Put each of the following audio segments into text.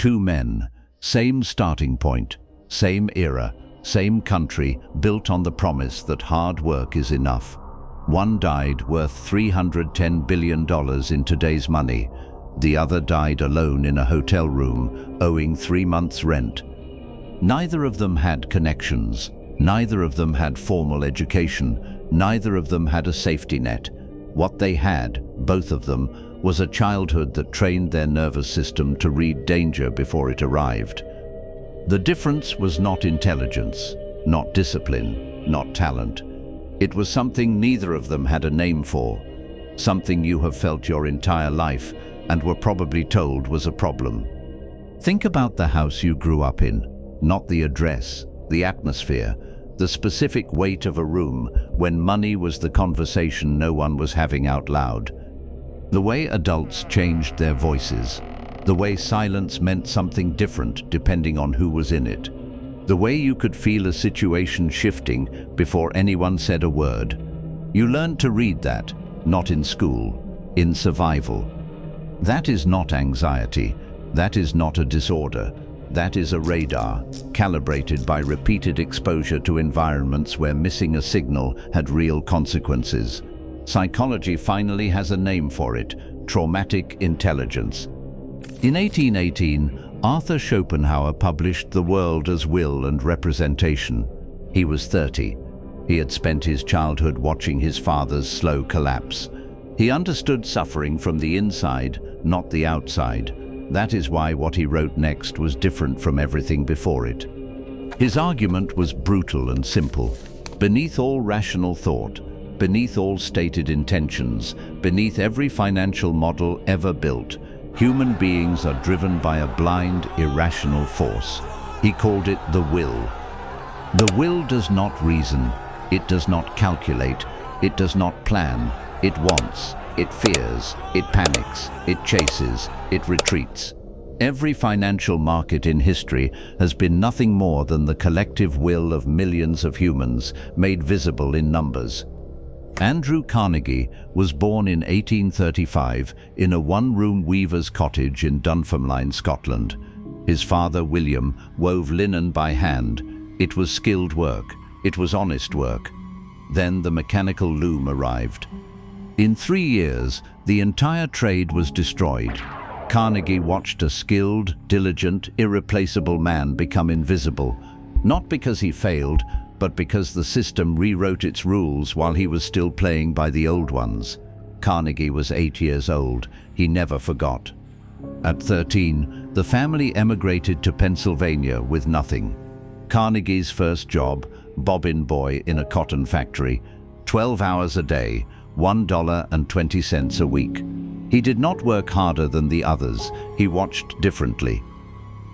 Two men, same starting point, same era, same country, built on the promise that hard work is enough. One died worth $310 billion in today's money. The other died alone in a hotel room, owing 3 months' rent. Neither of them had connections. Neither of them had formal education. Neither of them had a safety net. What they had, both of them, was a childhood that trained their nervous system to read danger before it arrived. The difference was not intelligence, not discipline, not talent. It was something neither of them had a name for, something you have felt your entire life and were probably told was a problem. Think about the house you grew up in, not the address, the atmosphere, the specific weight of a room when money was the conversation no one was having out loud. The way adults changed their voices, the way silence meant something different depending on who was in it, the way you could feel a situation shifting before anyone said a word. You learned to read that, not in school, in survival. That is not anxiety, that is not a disorder. That is a radar, calibrated by repeated exposure to environments where missing a signal had real consequences. Psychology finally has a name for it: traumatic intelligence. In 1818, Arthur Schopenhauer published The World as Will and Representation. He was 30. He had spent his childhood watching his father's slow collapse. He understood suffering from the inside, not the outside. That is why what he wrote next was different from everything before it. His argument was brutal and simple. Beneath all rational thought, beneath all stated intentions, beneath every financial model ever built, human beings are driven by a blind, irrational force. He called it the will. The will does not reason, it does not calculate, it does not plan, it wants. It fears, it panics, it chases, it retreats. Every financial market in history has been nothing more than the collective will of millions of humans made visible in numbers. Andrew Carnegie was born in 1835 in a one-room weaver's cottage in Dunfermline, Scotland. His father, William, wove linen by hand. It was skilled work. It was honest work. Then the mechanical loom arrived. In 3 years, the entire trade was destroyed. Carnegie watched a skilled, diligent, irreplaceable man become invisible, not because he failed, but because the system rewrote its rules while he was still playing by the old ones. Carnegie was 8 years old. He never forgot. At 13, the family emigrated to Pennsylvania with nothing. Carnegie's first job, bobbin boy in a cotton factory, 12 hours a day, $1.20 a week. He did not work harder than the others. He watched differently.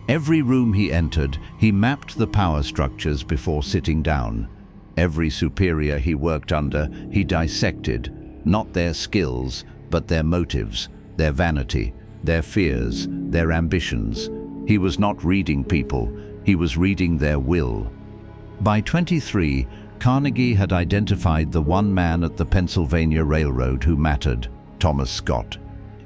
Every room he entered, he mapped the power structures before sitting down. Every superior he worked under, he dissected, not their skills, but their motives, their vanity, their fears, their ambitions. He was not reading people, he was reading their will. By 23, Carnegie had identified the one man at the Pennsylvania Railroad who mattered, Thomas Scott.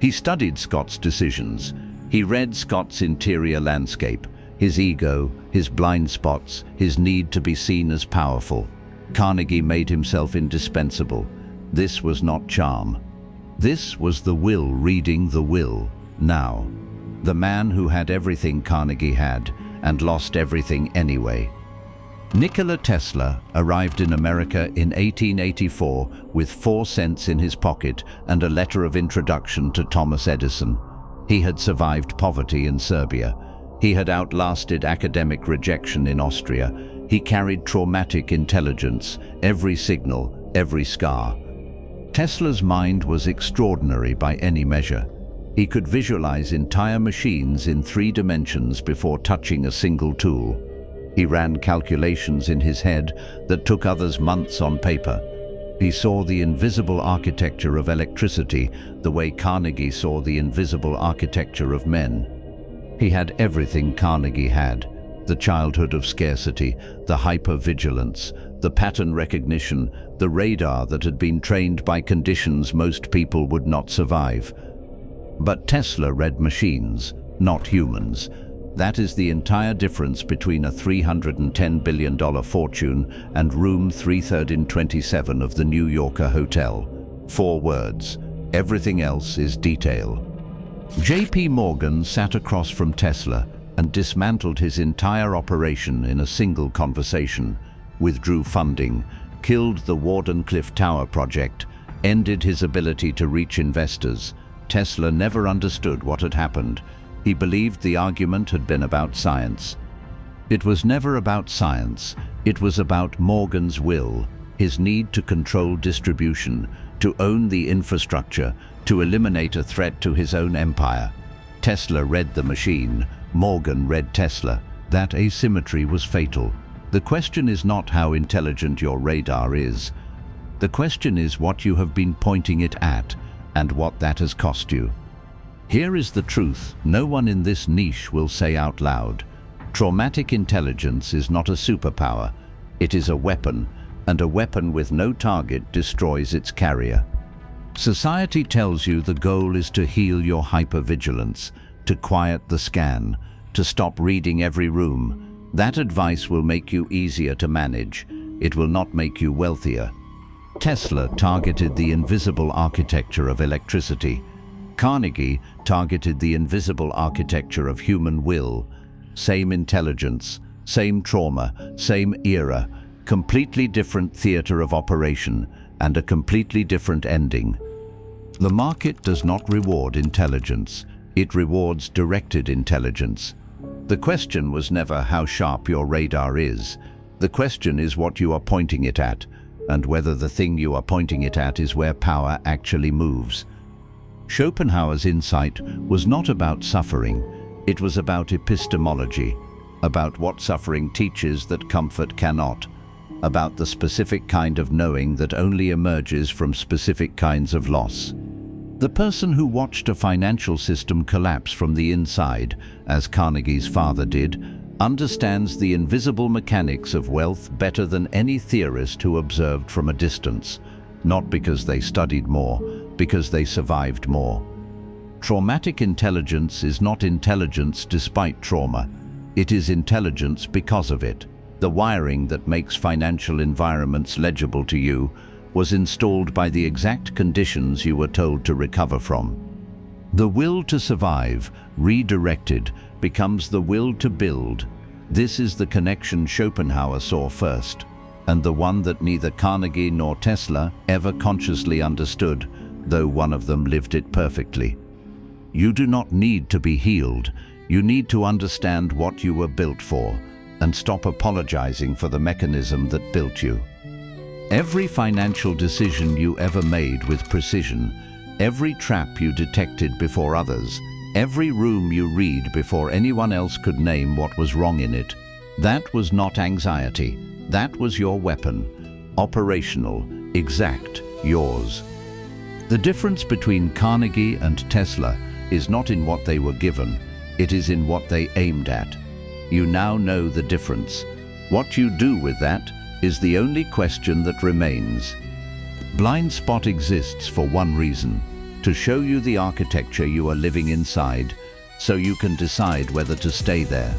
He studied Scott's decisions. He read Scott's interior landscape, his ego, his blind spots, his need to be seen as powerful. Carnegie made himself indispensable. This was not charm. This was the will reading the will, now. The man who had everything Carnegie had, and lost everything anyway. Nikola Tesla arrived in America in 1884 with 4 cents in his pocket and a letter of introduction to Thomas Edison. He had survived poverty in Serbia. He had outlasted academic rejection in Austria. He carried traumatic intelligence, every signal, every scar. Tesla's mind was extraordinary by any measure. He could visualize entire machines in 3 dimensions before touching a single tool. He ran calculations in his head that took others months on paper. He saw the invisible architecture of electricity the way Carnegie saw the invisible architecture of men. He had everything Carnegie had: the childhood of scarcity, the hyper-vigilance, the pattern recognition, the radar that had been trained by conditions most people would not survive. But Tesla read machines, not humans. That is the entire difference between a $310 billion fortune and room 327 of the New Yorker hotel. 4 words. Everything else is detail. J.P. Morgan sat across from Tesla and dismantled his entire operation in a single conversation, withdrew funding, killed the Wardenclyffe Tower project, ended his ability to reach investors. Tesla never understood what had happened. He believed the argument had been about science. It was never about science. It was about Morgan's will, his need to control distribution, to own the infrastructure, to eliminate a threat to his own empire. Tesla read the machine. Morgan read Tesla. That asymmetry was fatal. The question is not how intelligent your radar is. The question is what you have been pointing it at and what that has cost you. Here is the truth no one in this niche will say out loud. Traumatic intelligence is not a superpower. It is a weapon, and a weapon with no target destroys its carrier. Society tells you the goal is to heal your hypervigilance, to quiet the scan, to stop reading every room. That advice will make you easier to manage. It will not make you wealthier. Tesla targeted the invisible architecture of electricity. Carnegie targeted the invisible architecture of human will. Same intelligence, same trauma, same era, completely different theater of operation, and a completely different ending. The market does not reward intelligence. It rewards directed intelligence. The question was never how sharp your radar is. The question is what you are pointing it at, and whether the thing you are pointing it at is where power actually moves. Schopenhauer's insight was not about suffering. It was about epistemology, about what suffering teaches that comfort cannot, about the specific kind of knowing that only emerges from specific kinds of loss. The person who watched a financial system collapse from the inside, as Carnegie's father did, understands the invisible mechanics of wealth better than any theorist who observed from a distance, not because they studied more, because they survived more. Traumatic intelligence is not intelligence despite trauma. It is intelligence because of it. The wiring that makes financial environments legible to you was installed by the exact conditions you were told to recover from. The will to survive, redirected, becomes the will to build. This is the connection Schopenhauer saw first, and the one that neither Carnegie nor Tesla ever consciously understood, though one of them lived it perfectly. You do not need to be healed. You need to understand what you were built for, and stop apologizing for the mechanism that built you. Every financial decision you ever made with precision, every trap you detected before others, every room you read before anyone else could name what was wrong in it, that was not anxiety. That was your weapon. Operational, exact, yours. The difference between Carnegie and Tesla is not in what they were given, it is in what they aimed at. You now know the difference. What you do with that is the only question that remains. Blind spot exists for one reason, to show you the architecture you are living inside, so you can decide whether to stay there.